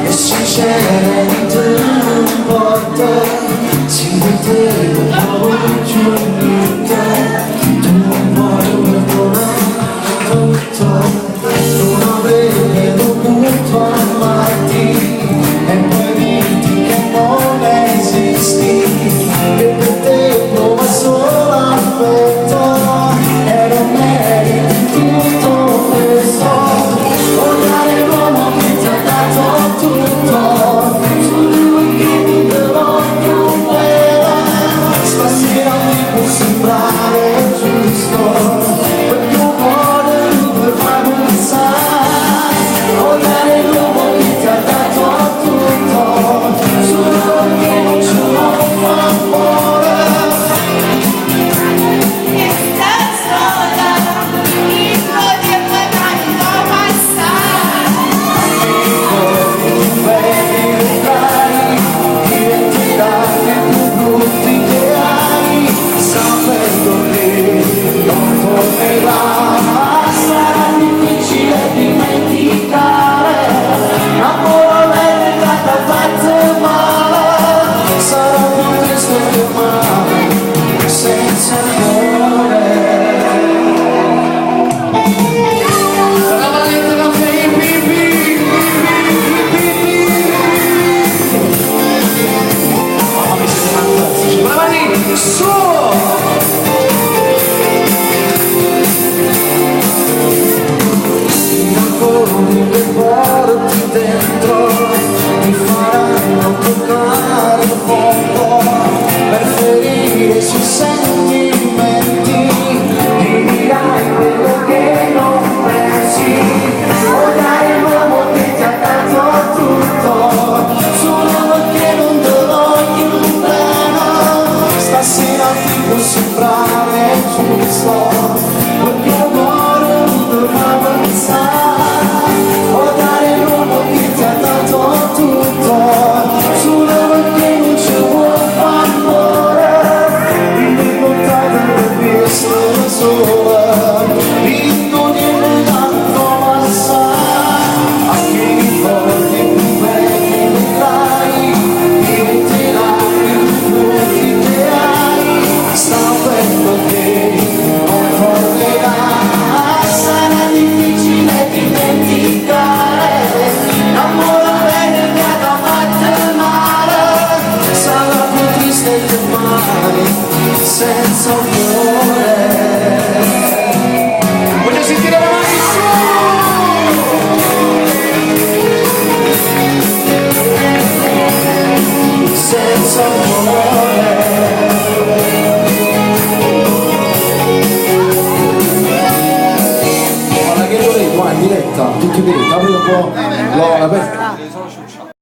e si sente un porto, si vede un po' giù in te, tu non vuoi perdonare tutto, non avrebbe dovuto amarti e poi dirti che non esisti, che per te prova solo affetto e non meriti tutto questo. Odiare l'uomo che ti ha dato tutto, solo che non te lo più bella, stasera mi può sembrare giusto, perché un cuore per far pensare. Odiare l'uomo che ti ha dato tutto, solo che non ce lo fa amore. Senza amore, voglio sentire la mano su. Senza amore, guarda che vorrei qua in diretta, tutto in diretta, apri un po', l'ho aperto.